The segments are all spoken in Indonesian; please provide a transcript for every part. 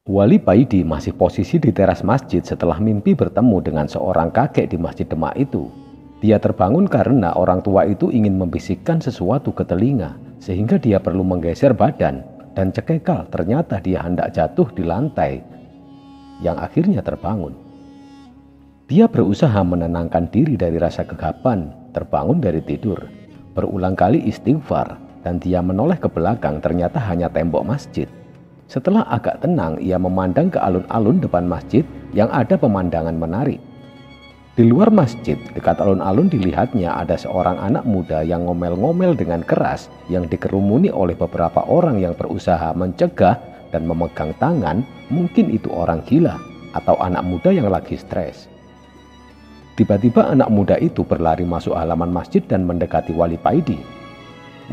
Wali Paidi masih posisi di teras masjid setelah mimpi bertemu dengan seorang kakek di Masjid Demak itu. Dia terbangun karena orang tua itu ingin membisikkan sesuatu ke telinga, sehingga dia perlu menggeser badan, dan cekekal ternyata dia hendak jatuh di lantai, yang akhirnya terbangun. Dia berusaha menenangkan diri dari rasa kegapan, terbangun dari tidur, berulang kali istighfar, dan dia menoleh ke belakang, ternyata hanya tembok masjid. Setelah agak tenang, ia memandang ke alun-alun depan masjid yang ada pemandangan menarik. Di luar masjid, dekat alun-alun dilihatnya ada seorang anak muda yang ngomel-ngomel dengan keras yang dikerumuni oleh beberapa orang yang berusaha mencegah dan memegang tangan. Mungkin itu orang gila atau anak muda yang lagi stres. Tiba-tiba anak muda itu berlari masuk halaman masjid dan mendekati Wali Paidi.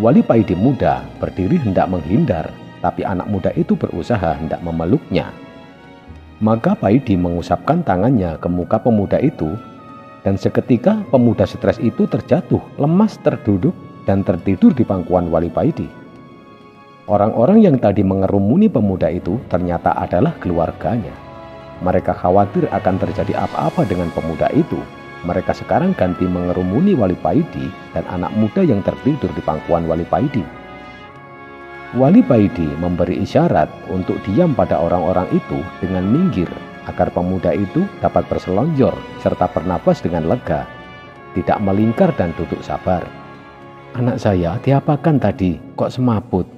Wali Paidi muda berdiri hendak menghindar, tapi anak muda itu berusaha hendak memeluknya. Maka Paidi mengusapkan tangannya ke muka pemuda itu, dan seketika pemuda stres itu terjatuh, lemas, terduduk, dan tertidur di pangkuan Wali Paidi. Orang-orang yang tadi mengerumuni pemuda itu ternyata adalah keluarganya. Mereka khawatir akan terjadi apa-apa dengan pemuda itu. Mereka sekarang ganti mengerumuni Wali Paidi dan anak muda yang tertidur di pangkuan Wali Paidi. Wali Paidi memberi isyarat untuk diam pada orang-orang itu dengan minggir, agar pemuda itu dapat berselonjor serta bernafas dengan lega, tidak melingkar dan duduk sabar. "Anak saya diapakan tadi? Kok semaput?"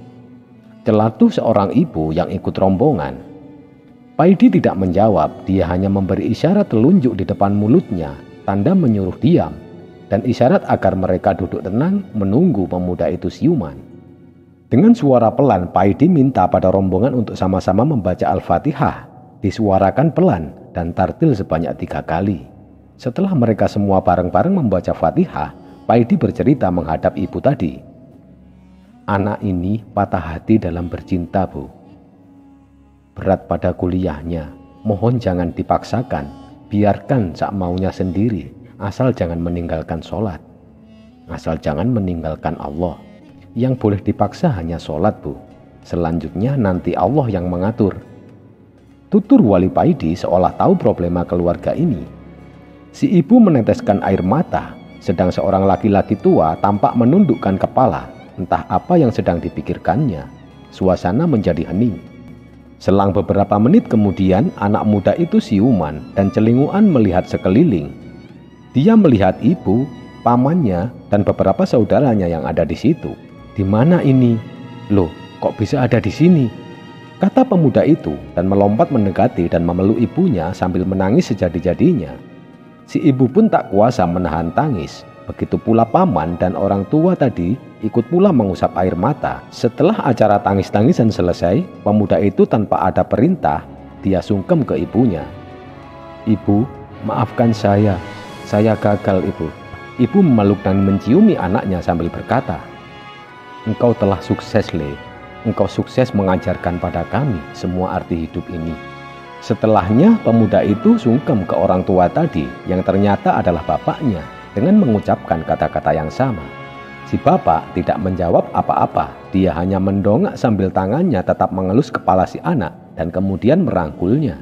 celatu seorang ibu yang ikut rombongan. Paidi tidak menjawab, dia hanya memberi isyarat telunjuk di depan mulutnya, tanda menyuruh diam, dan isyarat agar mereka duduk tenang menunggu pemuda itu siuman. Dengan suara pelan, Paidi minta pada rombongan untuk sama-sama membaca Al-Fatihah, disuarakan pelan dan tartil sebanyak 3 kali. Setelah mereka semua bareng-bareng membaca Fatihah, Paidi bercerita menghadap ibu tadi. "Anak ini patah hati dalam bercinta, Bu. Berat pada kuliahnya, mohon jangan dipaksakan, biarkan sak maunya sendiri, asal jangan meninggalkan sholat, asal jangan meninggalkan Allah. Yang boleh dipaksa hanya sholat, Bu. Selanjutnya nanti Allah yang mengatur." Tutur Wali Paidi seolah tahu problema keluarga ini. Si ibu meneteskan air mata, sedang seorang laki-laki tua tampak menundukkan kepala, entah apa yang sedang dipikirkannya. Suasana menjadi hening. Selang beberapa menit kemudian, anak muda itu siuman dan celinguan melihat sekeliling. Dia melihat ibu, pamannya, dan beberapa saudaranya yang ada di situ. "Di mana ini? Loh, kok bisa ada di sini?" kata pemuda itu, dan melompat mendekati dan memeluk ibunya sambil menangis sejadi-jadinya. Si ibu pun tak kuasa menahan tangis. Begitu pula paman dan orang tua tadi ikut pula mengusap air mata. Setelah acara tangis-tangisan selesai, pemuda itu tanpa ada perintah, dia sungkem ke ibunya. "Ibu, maafkan saya gagal, Ibu." Ibu memeluk dan menciumi anaknya sambil berkata, "Engkau telah sukses, Le. Engkau sukses mengajarkan pada kami semua arti hidup ini." Setelahnya pemuda itu sungkem ke orang tua tadi yang ternyata adalah bapaknya, dengan mengucapkan kata-kata yang sama. Si bapak tidak menjawab apa-apa, dia hanya mendongak sambil tangannya tetap mengelus kepala si anak dan kemudian merangkulnya.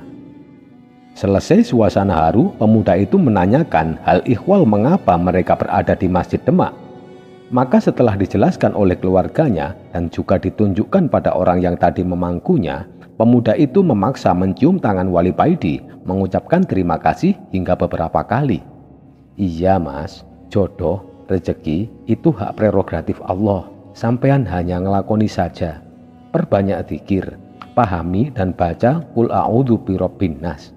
Selesai suasana haru, pemuda itu menanyakan hal ihwal mengapa mereka berada di Masjid Demak. Maka setelah dijelaskan oleh keluarganya dan juga ditunjukkan pada orang yang tadi memangkunya, pemuda itu memaksa mencium tangan Wali Paidi, mengucapkan terima kasih hingga beberapa kali. "Iya Mas, jodoh, rezeki itu hak prerogatif Allah. Sampean hanya ngelakoni saja. Perbanyak zikir, pahami dan baca Qul a'udzu birabbin nas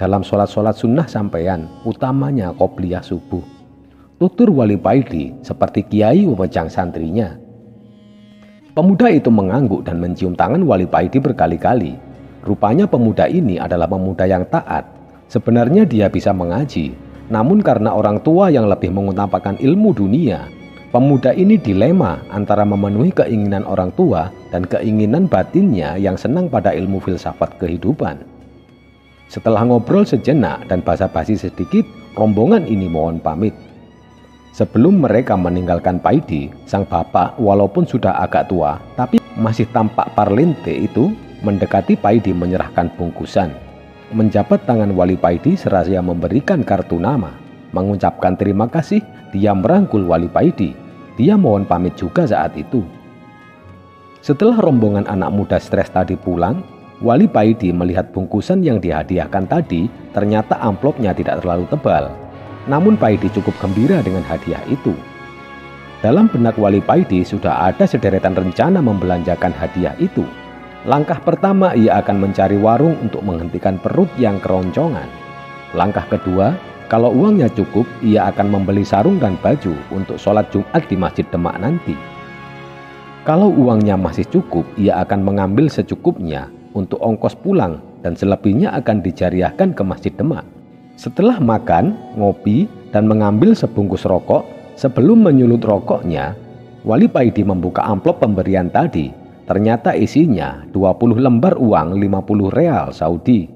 dalam sholat-sholat sunnah sampean, utamanya qobliyah subuh," tutur Wali Paidi seperti kiai memegang santrinya. Pemuda itu mengangguk dan mencium tangan Wali Paidi berkali-kali. Rupanya pemuda ini adalah pemuda yang taat. Sebenarnya dia bisa mengaji, namun karena orang tua yang lebih mengutamakan ilmu dunia, pemuda ini dilema antara memenuhi keinginan orang tua dan keinginan batinnya yang senang pada ilmu filsafat kehidupan. Setelah ngobrol sejenak dan basa-basi sedikit, rombongan ini mohon pamit. Sebelum mereka meninggalkan Paidi, sang bapak walaupun sudah agak tua, tapi masih tampak parlente itu Mendekati Paidi menyerahkan bungkusan. Menjabat tangan Wali Paidi seraya memberikan kartu nama. Mengucapkan terima kasih, dia merangkul Wali Paidi. Dia mohon pamit juga saat itu. Setelah rombongan anak muda stres tadi pulang, Wali Paidi melihat bungkusan yang dihadiahkan tadi, ternyata amplopnya tidak terlalu tebal. Namun Paidi cukup gembira dengan hadiah itu. Dalam benak Wali Paidi sudah ada sederetan rencana membelanjakan hadiah itu. Langkah pertama, ia akan mencari warung untuk menghentikan perut yang keroncongan. Langkah kedua, kalau uangnya cukup, ia akan membeli sarung dan baju untuk sholat Jumat di Masjid Demak nanti. Kalau uangnya masih cukup, ia akan mengambil secukupnya untuk ongkos pulang dan selebihnya akan dijariahkan ke Masjid Demak. Setelah makan, ngopi, dan mengambil sebungkus rokok, sebelum menyulut rokoknya, Wali Paidi membuka amplop pemberian tadi. Ternyata isinya 20 lembar uang 50 real Saudi.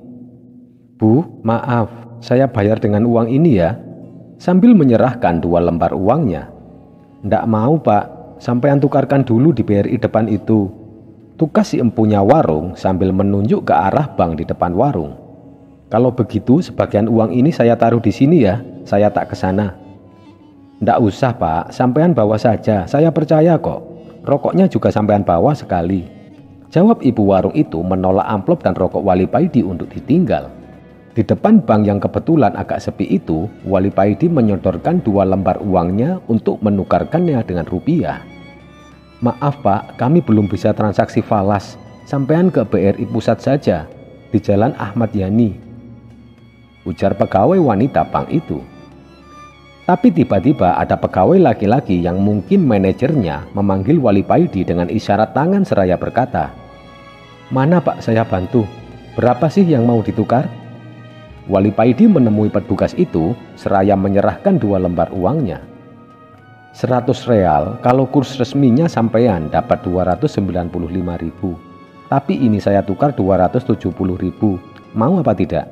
"Bu, maaf, saya bayar dengan uang ini ya," sambil menyerahkan 2 lembar uangnya. "Ndak mau pak, sampean tukarkan dulu di BRI depan itu," tukas si empunya warung sambil menunjuk ke arah bank di depan warung. "Kalau begitu sebagian uang ini saya taruh di sini ya, saya tak ke sana." "Ndak usah pak, sampean bawa saja, saya percaya kok. Rokoknya juga sampean bawa sekali," jawab ibu warung itu menolak amplop dan rokok Wali Paidi untuk ditinggal. Di depan bank yang kebetulan agak sepi itu, Wali Paidi menyodorkan 2 lembar uangnya untuk menukarkannya dengan rupiah. "Maaf pak, kami belum bisa transaksi falas, sampean ke BRI Pusat saja, di Jalan Ahmad Yani," ujar pegawai wanita bank itu. Tapi tiba-tiba ada pegawai laki-laki yang mungkin manajernya memanggil Wali Paidi dengan isyarat tangan seraya berkata, "Mana pak, saya bantu. Berapa sih yang mau ditukar?" Wali Paidi menemui petugas itu seraya menyerahkan 2 lembar uangnya. 100 real, kalau kurs resminya sampean dapat 295.000. Tapi ini saya tukar 270.000. Mau apa tidak?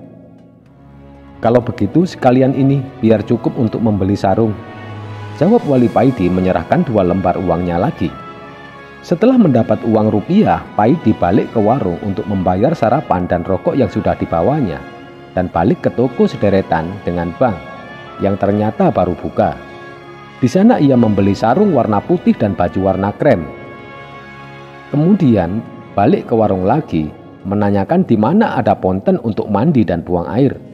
"Kalau begitu sekalian ini biar cukup untuk membeli sarung," jawab Wali Paidi menyerahkan 2 lembar uangnya lagi. Setelah mendapat uang rupiah, Paidi balik ke warung untuk membayar sarapan dan rokok yang sudah dibawanya, dan balik ke toko sederetan dengan bank yang ternyata baru buka. Di sana ia membeli sarung warna putih dan baju warna krem. Kemudian balik ke warung lagi, menanyakan di mana ada ponten untuk mandi dan buang air.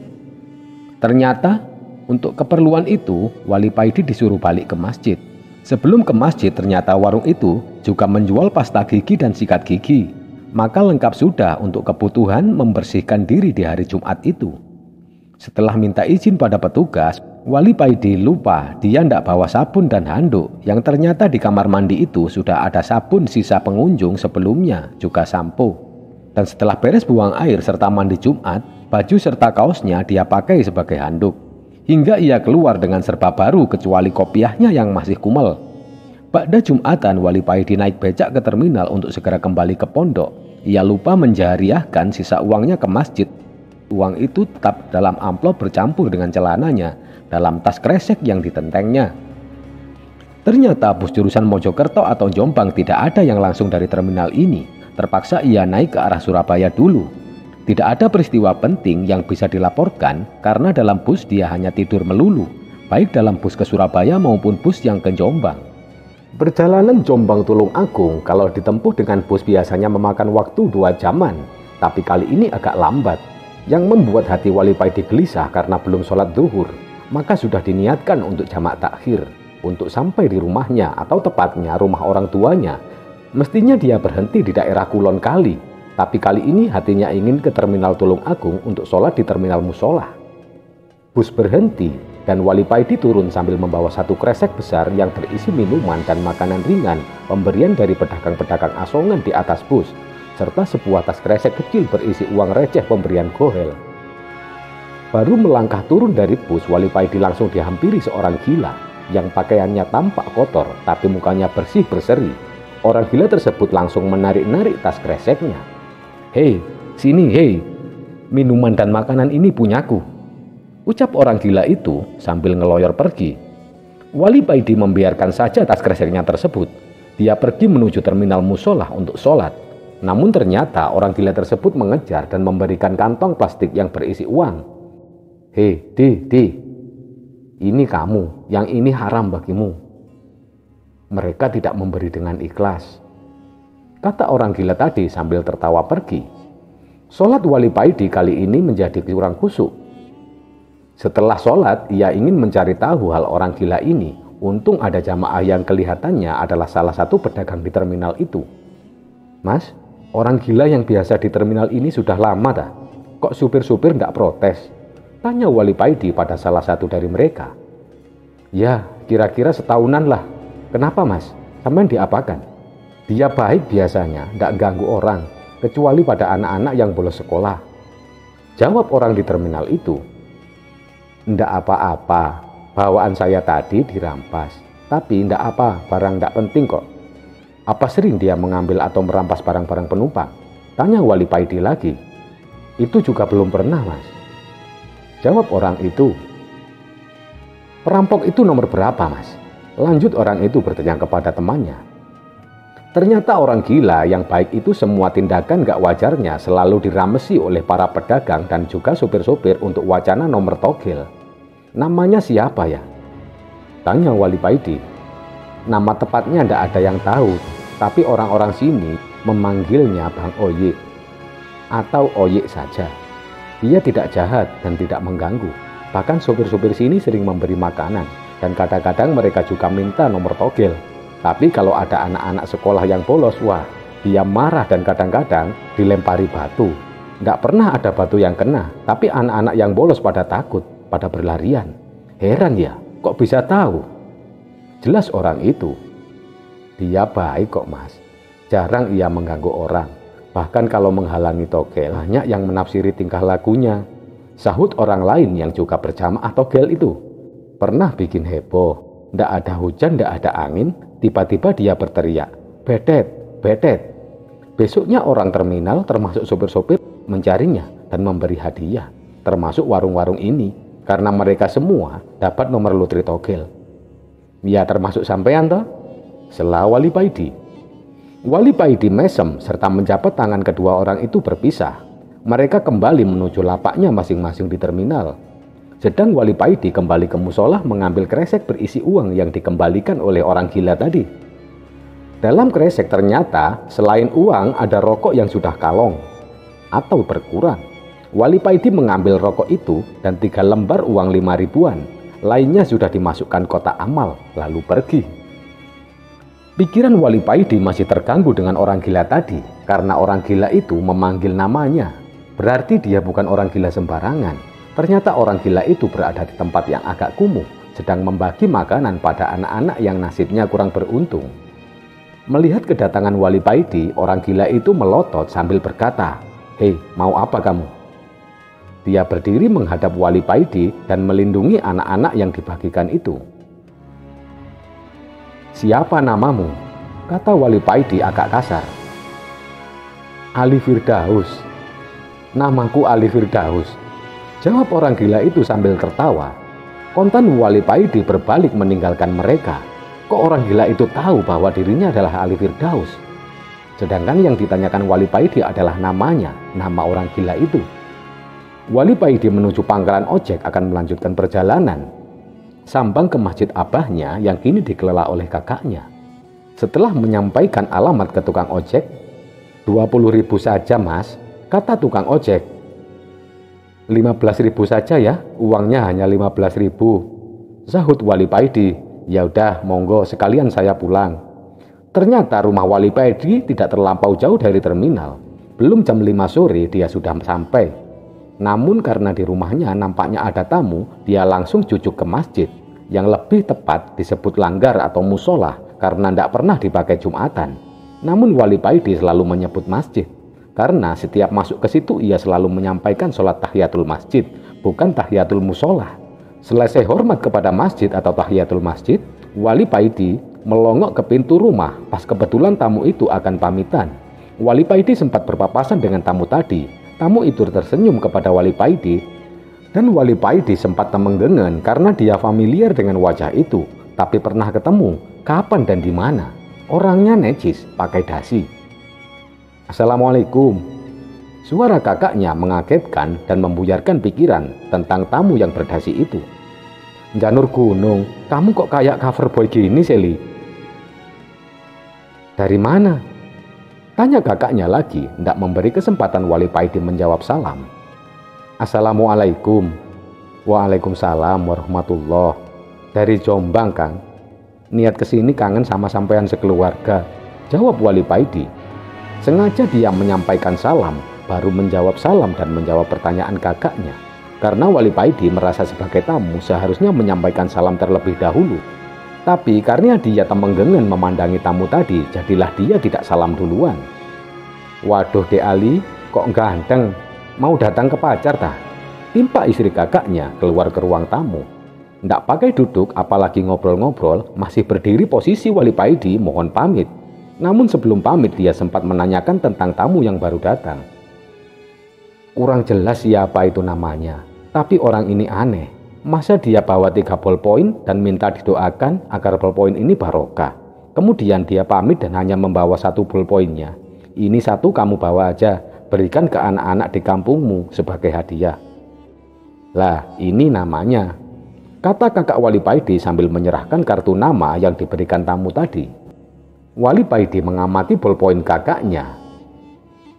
Ternyata untuk keperluan itu Wali Paidi disuruh balik ke masjid. Sebelum ke masjid ternyata warung itu juga menjual pasta gigi dan sikat gigi. Maka lengkap sudah untuk kebutuhan membersihkan diri di hari Jumat itu. Setelah minta izin pada petugas, Wali Paidi lupa dia tidak bawa sabun dan handuk, yang ternyata di kamar mandi itu sudah ada sabun sisa pengunjung sebelumnya, juga sampo. Dan setelah beres buang air serta mandi Jumat, baju serta kaosnya dia pakai sebagai handuk. Hingga ia keluar dengan serba baru kecuali kopiahnya yang masih kumel. Pada Jumatan, Wali Paidi naik becak ke terminal untuk segera kembali ke pondok. Ia lupa menjariahkan sisa uangnya ke masjid. Uang itu tetap dalam amplop bercampur dengan celananya, dalam tas kresek yang ditentengnya. Ternyata bus jurusan Mojokerto atau Jombang tidak ada yang langsung dari terminal ini. Terpaksa ia naik ke arah Surabaya dulu. Tidak ada peristiwa penting yang bisa dilaporkan karena dalam bus dia hanya tidur melulu, baik dalam bus ke Surabaya maupun bus yang ke Jombang. Perjalanan Jombang Tulung Agung kalau ditempuh dengan bus biasanya memakan waktu 2 jaman, tapi kali ini agak lambat. Yang membuat hati Wali Paidi gelisah karena belum sholat zuhur, maka sudah diniatkan untuk jamak takhir, untuk sampai di rumahnya atau tepatnya rumah orang tuanya. Mestinya dia berhenti di daerah Kulon Kali, tapi kali ini hatinya ingin ke terminal Tulung Agung untuk sholat di terminal musola. Bus berhenti dan Wali Paidi turun sambil membawa 1 kresek besar yang berisi minuman dan makanan ringan pemberian dari pedagang-pedagang asongan di atas bus, serta sebuah tas kresek kecil berisi uang receh pemberian gohel. Baru melangkah turun dari bus, Wali Paidi langsung dihampiri seorang gila yang pakaiannya tampak kotor tapi mukanya bersih berseri. Orang gila tersebut langsung menarik-narik tas kreseknya. "Hei, sini hei, minuman dan makanan ini punyaku," ucap orang gila itu sambil ngeloyor pergi. Wali Paidi membiarkan saja tas kreseknya tersebut. Dia pergi menuju terminal musola untuk sholat. Namun ternyata orang gila tersebut mengejar dan memberikan kantong plastik yang berisi uang. "Hei, di, ini kamu, yang ini haram bagimu." Mereka tidak memberi dengan ikhlas, kata orang gila tadi sambil tertawa pergi. Sholat Wali Paidi kali ini menjadi kurang khusyuk. Setelah sholat, ia ingin mencari tahu hal orang gila ini. Untung ada jamaah yang kelihatannya adalah salah satu pedagang di terminal itu. "Mas, orang gila yang biasa di terminal ini sudah lama dah. Kok supir-supir nggak protes?" tanya Wali Paidi pada salah satu dari mereka. "Ya, kira-kira setahunan lah." "Kenapa mas? Sampean diapakan?" "Dia baik biasanya, nggak ganggu orang, kecuali pada anak-anak yang bolos sekolah," jawab orang di terminal itu. "Ndak apa-apa, bawaan saya tadi dirampas. Tapi ndak apa, barang ndak penting kok." "Apa sering dia mengambil atau merampas barang-barang penumpang?" tanya Wali Paidi lagi. "Itu juga belum pernah mas," jawab orang itu. "Perampok itu nomor berapa mas?" lanjut orang itu bertanya kepada temannya. Ternyata orang gila yang baik itu semua tindakan gak wajarnya selalu diramesi oleh para pedagang dan juga sopir-sopir untuk wacana nomor togel. "Namanya siapa ya?" tanya Wali Paidi. "Nama tepatnya ndak ada yang tahu, tapi orang-orang sini memanggilnya Bang Oyek atau Oyek saja. Dia tidak jahat dan tidak mengganggu. Bahkan sopir-sopir sini sering memberi makanan dan kadang-kadang mereka juga minta nomor togel. Tapi kalau ada anak-anak sekolah yang bolos, wah, dia marah dan kadang-kadang dilempari batu. Nggak pernah ada batu yang kena, tapi anak-anak yang bolos pada takut, pada berlarian. Heran ya, kok bisa tahu?" Jelas orang itu. "Dia baik kok mas, jarang ia mengganggu orang. Bahkan kalau menghalangi togel, banyak yang menafsiri tingkah lakunya," sahut orang lain yang juga berjamaah togel itu. "Pernah bikin heboh, ndak ada hujan, ndak ada angin, tiba-tiba dia berteriak, 'Betet, betet.' Besoknya orang terminal termasuk sopir-sopir mencarinya dan memberi hadiah, termasuk warung-warung ini, karena mereka semua dapat nomor lotre togel." "Ya termasuk sampean toh?" sela Wali Paidi. Wali Paidi mesem serta menjabat tangan kedua orang itu berpisah. Mereka kembali menuju lapaknya masing-masing di terminal. Sedang Wali Paidi kembali ke musola mengambil kresek berisi uang yang dikembalikan oleh orang gila tadi. Dalam kresek ternyata selain uang ada rokok yang sudah kalong atau berkurang. Wali Paidi mengambil rokok itu dan 3 lembar uang 5 ribuan. Lainnya sudah dimasukkan kotak amal lalu pergi. Pikiran Wali Paidi masih terganggu dengan orang gila tadi karena orang gila itu memanggil namanya. Berarti dia bukan orang gila sembarangan. Ternyata orang gila itu berada di tempat yang agak kumuh, sedang membagi makanan pada anak-anak yang nasibnya kurang beruntung. Melihat kedatangan Wali Paidi, orang gila itu melotot sambil berkata, "Hei, mau apa kamu?" Dia berdiri menghadap Wali Paidi dan melindungi anak-anak yang dibagikan itu. "Siapa namamu?" kata Wali Paidi agak kasar. "Ali Firdaus." "Namaku Ali Firdaus," jawab orang gila itu sambil tertawa. Kontan Wali Paidi berbalik meninggalkan mereka. Kok orang gila itu tahu bahwa dirinya adalah Ali Firdaus? Sedangkan yang ditanyakan Wali Paidi adalah namanya, nama orang gila itu. Wali Paidi menuju pangkalan ojek akan melanjutkan perjalanan. Sambang ke masjid abahnya yang kini dikelola oleh kakaknya. Setelah menyampaikan alamat ke tukang ojek, 20.000 saja mas, kata tukang ojek. 15.000 saja ya, uangnya hanya 15.000, sahut Wali Paidi. "Ya udah, monggo sekalian saya pulang." Ternyata rumah Wali Paidi tidak terlampau jauh dari terminal. Belum jam 5 sore dia sudah sampai. Namun karena di rumahnya nampaknya ada tamu, dia langsung jujuk ke masjid, yang lebih tepat disebut langgar atau musola karena tidak pernah dipakai Jumatan. Namun Wali Paidi selalu menyebut masjid. Karena setiap masuk ke situ ia selalu menyampaikan sholat tahiyatul masjid, bukan tahiyatul musola. Selesai hormat kepada masjid atau tahiyatul masjid, Wali Paidi melongok ke pintu rumah pas kebetulan tamu itu akan pamitan. Wali Paidi sempat berpapasan dengan tamu tadi. Tamu itu tersenyum kepada Wali Paidi dan Wali Paidi sempat temenggengan karena dia familiar dengan wajah itu, tapi pernah ketemu kapan dan di mana. Orangnya necis, pakai dasi. Assalamualaikum. Suara kakaknya mengagetkan dan membuyarkan pikiran tentang tamu yang berdasi itu. Janur Gunung, kamu kok kayak cover boy gini, Seli? Dari mana? Tanya kakaknya lagi, tidak memberi kesempatan Wali Paidi menjawab salam. Assalamualaikum. Waalaikumsalam warahmatullah. Dari Jombang, Kang. Niat kesini kangen sama sampean sekeluarga, jawab Wali Paidi. Sengaja dia menyampaikan salam, baru menjawab salam dan menjawab pertanyaan kakaknya. Karena Wali Paidi merasa sebagai tamu seharusnya menyampaikan salam terlebih dahulu. Tapi karena dia temenggengan memandangi tamu tadi, jadilah dia tidak salam duluan. Waduh Dek Ali, kok ganteng, mau datang ke pacar tah? Timpa istri kakaknya keluar ke ruang tamu. Ndak pakai duduk apalagi ngobrol-ngobrol, masih berdiri posisi Wali Paidi mohon pamit. Namun sebelum pamit dia sempat menanyakan tentang tamu yang baru datang. Kurang jelas siapa itu namanya, tapi orang ini aneh. Masa dia bawa 3 ballpoint dan minta didoakan agar ballpoint ini barokah. Kemudian dia pamit dan hanya membawa 1 ballpointnya. Ini 1 kamu bawa aja, berikan ke anak-anak di kampungmu sebagai hadiah. Lah, ini namanya, kata kakak Wali Paidi sambil menyerahkan kartu nama yang diberikan tamu tadi. Wali Paidi mengamati ballpoint kakaknya.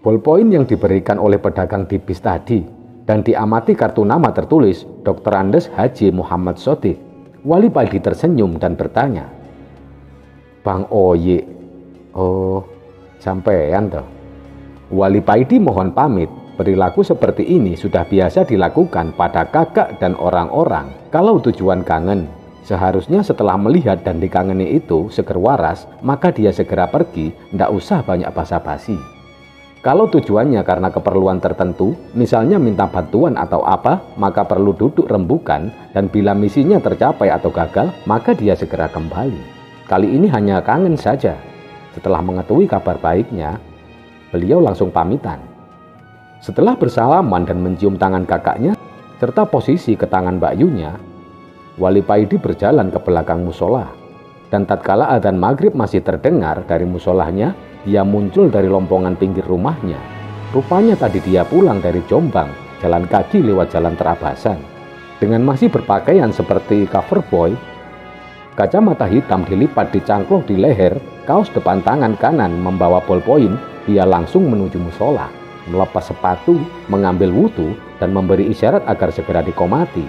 Ballpoint yang diberikan oleh pedagang di bis tadi, dan diamati kartu nama tertulis Dr. Andes Haji Muhammad Sodik. Wali Paidi tersenyum dan bertanya, Bang Oye, oh sampean toh. Wali Paidi mohon pamit. Perilaku seperti ini sudah biasa dilakukan pada kakak dan orang-orang. Kalau tujuan kangen, seharusnya setelah melihat dan dikangeni itu seger waras, maka dia segera pergi, ndak usah banyak basa-basi. Kalau tujuannya karena keperluan tertentu, misalnya minta bantuan atau apa, maka perlu duduk rembukan, dan bila misinya tercapai atau gagal, maka dia segera kembali. Kali ini hanya kangen saja. Setelah mengetahui kabar baiknya, beliau langsung pamitan. Setelah bersalaman dan mencium tangan kakaknya, serta posisi ke tangan Mbak Yunya, Wali Paidi berjalan ke belakang musola. Dan tatkala adzan maghrib masih terdengar dari musolahnya, dia muncul dari lompongan pinggir rumahnya. Rupanya tadi dia pulang dari Jombang, jalan kaki lewat jalan terabasan. Dengan masih berpakaian seperti cover boy, kacamata hitam dilipat dicangklok di leher, kaos depan tangan kanan membawa ballpoint, dia langsung menuju musola, melepas sepatu, mengambil wudu, dan memberi isyarat agar segera diqomati.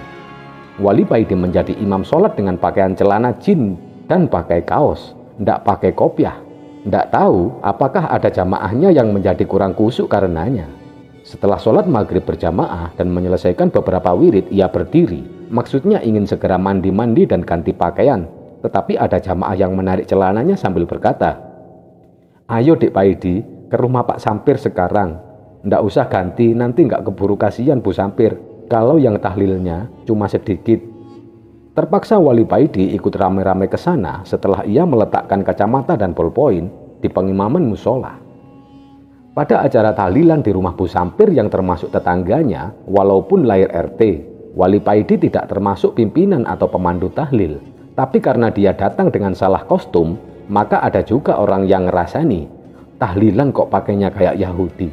Wali Paidi menjadi imam sholat dengan pakaian celana jin dan pakai kaos, ndak pakai kopiah. Ndak tahu apakah ada jamaahnya yang menjadi kurang kusuk karenanya. Setelah sholat maghrib berjamaah dan menyelesaikan beberapa wirid, ia berdiri. Maksudnya ingin segera mandi-mandi dan ganti pakaian. Tetapi ada jamaah yang menarik celananya sambil berkata, Ayo Dek Paidi, ke rumah Pak Sampir sekarang. Ndak usah ganti, nanti nggak keburu kasihan Bu Sampir. Kalau yang tahlilnya cuma sedikit. Terpaksa Wali Paidi ikut rame-rame ke sana setelah ia meletakkan kacamata dan ballpoint di pengimaman musola. Pada acara tahlilan di rumah Bu Sampir yang termasuk tetangganya, walaupun lahir RT, Wali Paidi tidak termasuk pimpinan atau pemandu tahlil. Tapi karena dia datang dengan salah kostum, maka ada juga orang yang ngerasani, tahlilan kok pakainya kayak Yahudi.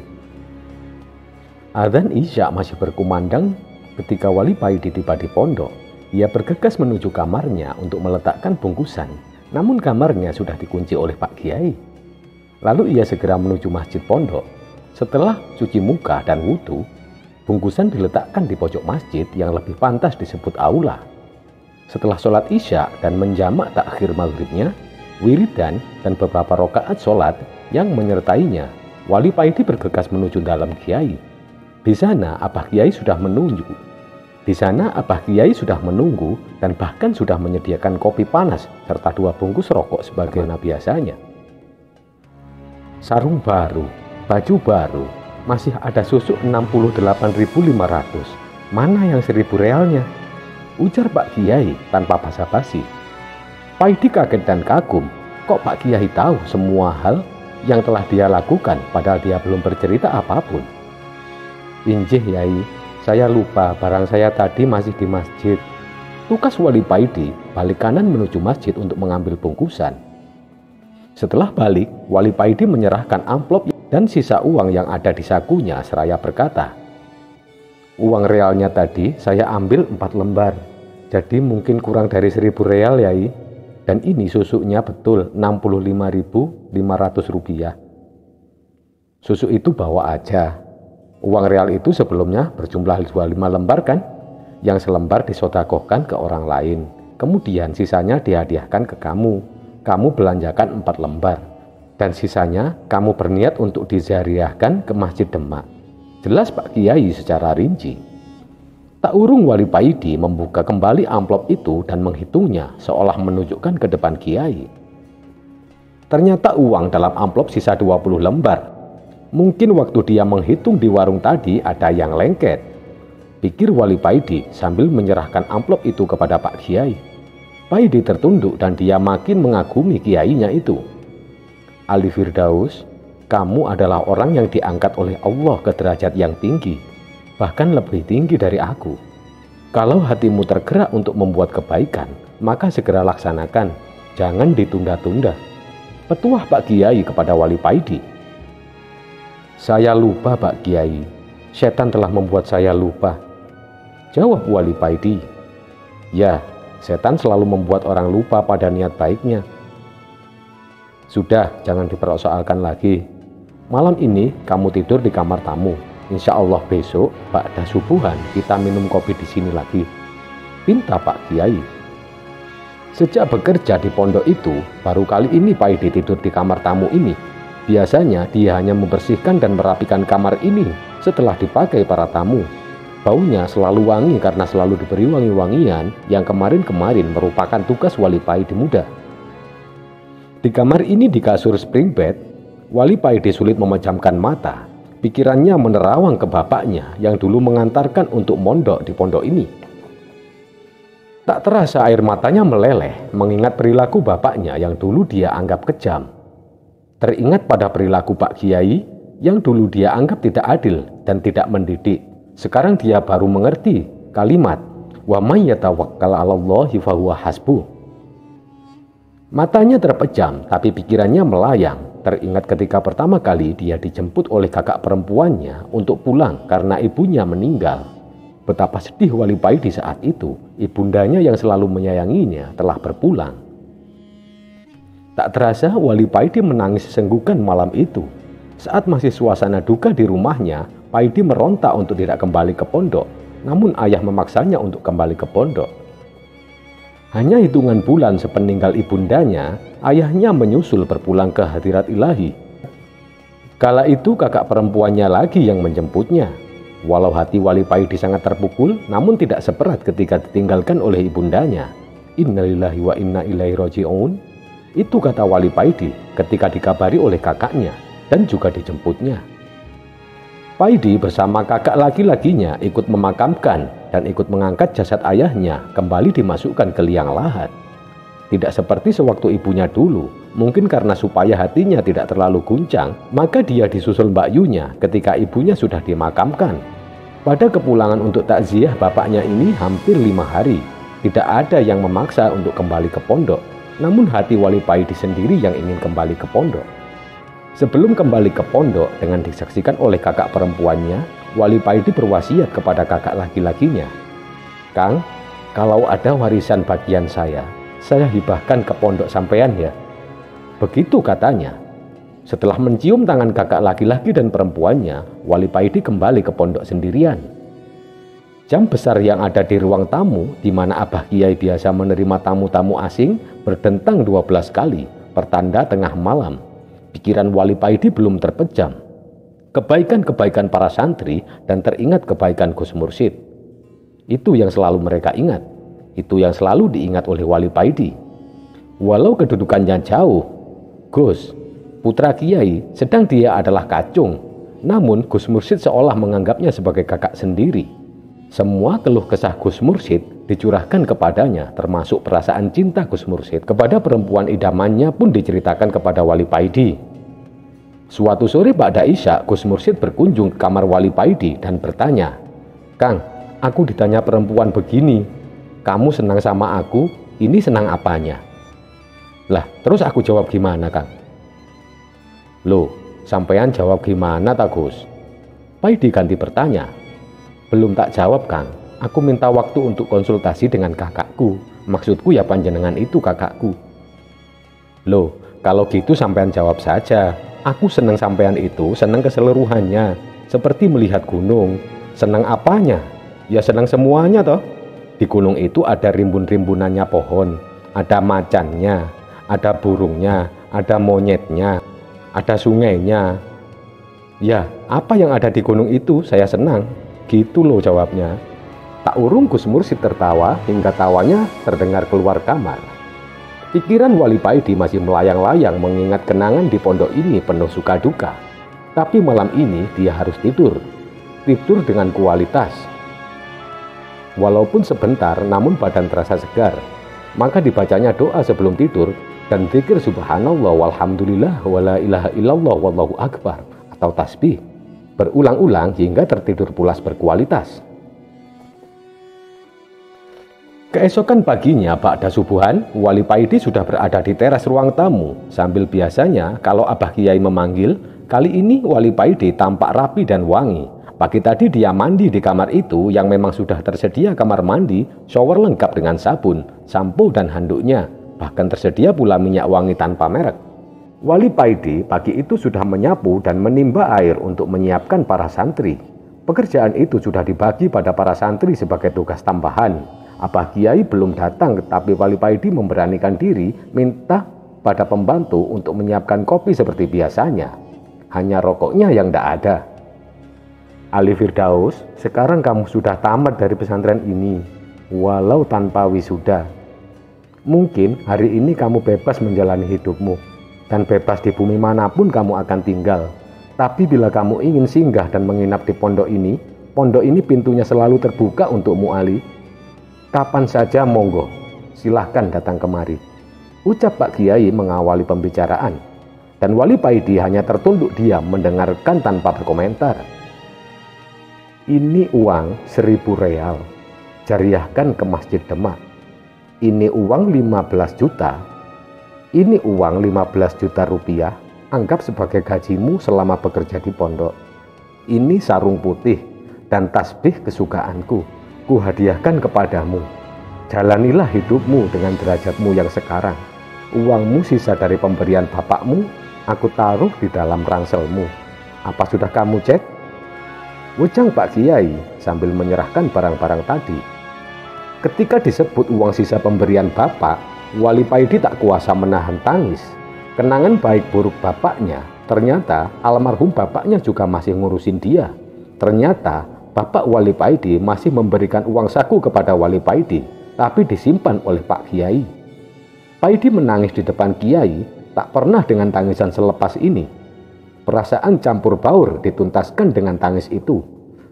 Adzan Isya masih berkumandang ketika Wali Paidi tiba di pondok. Ia bergegas menuju kamarnya untuk meletakkan bungkusan, namun kamarnya sudah dikunci oleh Pak Kiai. Lalu ia segera menuju masjid pondok. Setelah cuci muka dan wudhu, bungkusan diletakkan di pojok masjid yang lebih pantas disebut aula. Setelah sholat Isya dan menjamak takhir maghribnya, wiridan dan beberapa rakaat sholat yang menyertainya, Wali Paidi bergegas menuju dalam Kiai. Di sana Abah Kiai sudah menunggu. Dan bahkan sudah menyediakan kopi panas serta 2 bungkus rokok sebagaimana biasanya. Sarung baru, baju baru, masih ada susuk 68.500. Mana yang 1.000 realnya? Ujar Pak Kiai tanpa basa-basi. Paidi kaget dan kagum, kok Pak Kiai tahu semua hal yang telah dia lakukan padahal dia belum bercerita apapun. Injih Yai, saya lupa barang saya tadi masih di masjid. Tukas Wali Paidi balik kanan menuju masjid untuk mengambil bungkusan. Setelah balik, Wali Paidi menyerahkan amplop dan sisa uang yang ada di sakunya seraya berkata, "Uang realnya tadi saya ambil 4 lembar, jadi mungkin kurang dari 1.000 real Yai. Dan ini susunya betul 65.500 rupiah. Susu itu bawa aja. Uang real itu sebelumnya berjumlah 25 lembar kan? Yang selembar disodakohkan ke orang lain. Kemudian sisanya dihadiahkan ke kamu. Kamu belanjakan 4 lembar. Dan sisanya kamu berniat untuk dizariahkan ke Masjid Demak." Jelas Pak Kiai secara rinci. Tak urung Wali Paidi membuka kembali amplop itu dan menghitungnya seolah menunjukkan ke depan Kiai. Ternyata uang dalam amplop sisa 20 lembar. Mungkin waktu dia menghitung di warung tadi ada yang lengket, pikir Wali Paidi sambil menyerahkan amplop itu kepada Pak Kiai. Paidi tertunduk dan dia makin mengagumi kiainya itu. "Ali Firdaus, kamu adalah orang yang diangkat oleh Allah ke derajat yang tinggi, bahkan lebih tinggi dari aku. Kalau hatimu tergerak untuk membuat kebaikan, maka segera laksanakan, jangan ditunda-tunda." Petuah Pak Kiai kepada Wali Paidi. "Saya lupa Pak Kiai, setan telah membuat saya lupa," jawab Wali Paidi. "Ya, setan selalu membuat orang lupa pada niat baiknya. Sudah, jangan dipersoalkan lagi. Malam ini kamu tidur di kamar tamu. Insya Allah besok ba'da subuhan kita minum kopi di sini lagi," pinta Pak Kiai. Sejak bekerja di pondok itu, baru kali ini Paidi tidur di kamar tamu ini. Biasanya dia hanya membersihkan dan merapikan kamar ini setelah dipakai para tamu. Baunya selalu wangi karena selalu diberi wangi-wangian yang kemarin-kemarin merupakan tugas Wali Paidi muda. Di kamar ini di kasur spring bed, Wali Paidi sulit memejamkan mata. Pikirannya menerawang ke bapaknya yang dulu mengantarkan untuk mondok di pondok ini. Tak terasa air matanya meleleh mengingat perilaku bapaknya yang dulu dia anggap kejam. Teringat pada perilaku Pak Kiai yang dulu dia anggap tidak adil dan tidak mendidik. Sekarang dia baru mengerti kalimat "Wa may yatawakkal 'alallahi fahuwa hasbuh." Matanya terpejam tapi pikirannya melayang. Teringat ketika pertama kali dia dijemput oleh kakak perempuannya untuk pulang karena ibunya meninggal. Betapa sedih Wali Paidi saat itu, ibundanya yang selalu menyayanginya telah berpulang. Tak terasa Wali Paidi menangis sesenggukan malam itu. Saat masih suasana duka di rumahnya, Paidi meronta untuk tidak kembali ke pondok, namun ayah memaksanya untuk kembali ke pondok. Hanya hitungan bulan sepeninggal ibundanya, ayahnya menyusul berpulang ke hadirat ilahi. Kala itu kakak perempuannya lagi yang menjemputnya. Walau hati Wali Paidi sangat terpukul, namun tidak seberat ketika ditinggalkan oleh ibundanya. "Innalillahi wa inna ilaihi raji'un." Itu kata Wali Paidi ketika dikabari oleh kakaknya dan juga dijemputnya. Paidi bersama kakak laki-lakinya ikut memakamkan dan ikut mengangkat jasad ayahnya kembali dimasukkan ke liang lahat. Tidak seperti sewaktu ibunya dulu, mungkin karena supaya hatinya tidak terlalu guncang, maka dia disusul Mbak Yunya ketika ibunya sudah dimakamkan. Pada kepulangan untuk takziah bapaknya ini hampir 5 hari, tidak ada yang memaksa untuk kembali ke pondok, namun hati Wali Paidi sendiri yang ingin kembali ke pondok. Sebelum kembali ke pondok dengan disaksikan oleh kakak perempuannya, Wali Paidi berwasiat kepada kakak laki-lakinya, "Kang, kalau ada warisan bagian saya hibahkan ke pondok sampean ya." Begitu katanya. Setelah mencium tangan kakak laki-laki dan perempuannya, Wali Paidi kembali ke pondok sendirian. Jam besar yang ada di ruang tamu, di mana Abah Kiai biasa menerima tamu-tamu asing, berdentang 12 kali, pertanda tengah malam. Pikiran Wali Paidi belum terpejam. Kebaikan-kebaikan para santri dan teringat kebaikan Gus Mursyid. Itu yang selalu mereka ingat. Itu yang selalu diingat oleh Wali Paidi. Walau kedudukannya jauh, Gus, putra Kiai, sedang dia adalah kacung. Namun Gus Mursyid seolah menganggapnya sebagai kakak sendiri. Semua keluh kesah Gus Mursyid dicurahkan kepadanya, termasuk perasaan cinta Gus Mursyid kepada perempuan idamannya pun diceritakan kepada Wali Paidi. Suatu sore ba'da Isya, Gus Mursyid berkunjung ke kamar Wali Paidi dan bertanya, "Kang, aku ditanya perempuan begini, kamu senang sama aku, ini senang apanya?" Lah, terus aku jawab gimana, Kang? "Loh, sampean jawab gimana ta Gus? Paidi ganti bertanya. Belum tak jawab Kang, aku minta waktu untuk konsultasi dengan kakakku. Maksudku ya panjenengan itu kakakku. Loh, kalau gitu sampean jawab saja. Aku seneng sampean itu, seneng keseluruhannya. Seperti melihat gunung. Seneng apanya? Ya seneng semuanya toh. Di gunung itu ada rimbun-rimbunannya pohon, ada macannya, ada burungnya, ada monyetnya, ada sungainya. Ya, apa yang ada di gunung itu saya senang. Gitu loh jawabnya. Tak urung Gus Mursyid tertawa hingga tawanya terdengar keluar kamar. Pikiran Wali Paidi masih melayang-layang mengingat kenangan di pondok ini penuh suka duka. Tapi malam ini dia harus tidur. Tidur dengan kualitas. Walaupun sebentar namun badan terasa segar. Maka dibacanya doa sebelum tidur dan zikir subhanallah walhamdulillah wala ilaha illallah wallahu akbar atau tasbih berulang-ulang hingga tertidur pulas berkualitas. Keesokan paginya ba'da subuhan, Wali Paidi sudah berada di teras ruang tamu sambil biasanya kalau Abah Kiai memanggil, kali ini Wali Paidi tampak rapi dan wangi. Pagi tadi dia mandi di kamar itu yang memang sudah tersedia kamar mandi, shower lengkap dengan sabun, sampo dan handuknya, bahkan tersedia pula minyak wangi tanpa merek. Wali Paidi pagi itu sudah menyapu dan menimba air untuk menyiapkan para santri. Pekerjaan itu sudah dibagi pada para santri sebagai tugas tambahan. Abah Kiai belum datang, tetapi Wali Paidi memberanikan diri minta pada pembantu untuk menyiapkan kopi seperti biasanya. Hanya rokoknya yang tidak ada. Ali Firdaus, sekarang kamu sudah tamat dari pesantren ini, walau tanpa wisuda. Mungkin hari ini kamu bebas menjalani hidupmu. Dan bebas di bumi manapun kamu akan tinggal. Tapi bila kamu ingin singgah dan menginap di pondok ini pintunya selalu terbuka untukmu Ali. Kapan saja monggo, silahkan datang kemari. Ucap Pak Kiai mengawali pembicaraan. Dan Wali Paidi hanya tertunduk diam mendengarkan tanpa berkomentar. Ini uang 1.000 real, jariahkan ke Masjid Demak. Ini uang 15 juta. Ini uang 15 juta rupiah, anggap sebagai gajimu selama bekerja di pondok. Ini sarung putih dan tasbih kesukaanku, ku hadiahkan kepadamu. Jalanilah hidupmu dengan derajatmu yang sekarang. Uangmu sisa dari pemberian bapakmu, aku taruh di dalam ranselmu. Apa sudah kamu cek? Ujang Pak Kiai sambil menyerahkan barang-barang tadi. Ketika disebut uang sisa pemberian bapak, Wali Paidi tak kuasa menahan tangis. Kenangan baik buruk bapaknya, ternyata almarhum bapaknya juga masih ngurusin dia. Ternyata bapak Wali Paidi masih memberikan uang saku kepada Wali Paidi, tapi disimpan oleh Pak Kiai. Paidi menangis di depan Kiai, tak pernah dengan tangisan selepas ini. Perasaan campur baur dituntaskan dengan tangis itu.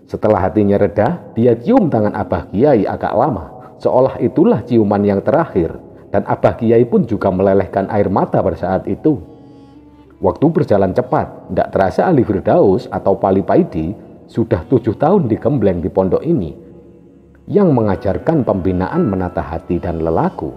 Setelah hatinya reda, dia cium tangan Abah Kiai agak lama, seolah itulah ciuman yang terakhir. Dan Abah Kiai pun juga melelehkan air mata pada saat itu. Waktu berjalan cepat, tidak terasa Ali Firdaus atau Wali Paidi sudah 7 tahun digembleng di pondok ini, yang mengajarkan pembinaan menata hati dan lelaku.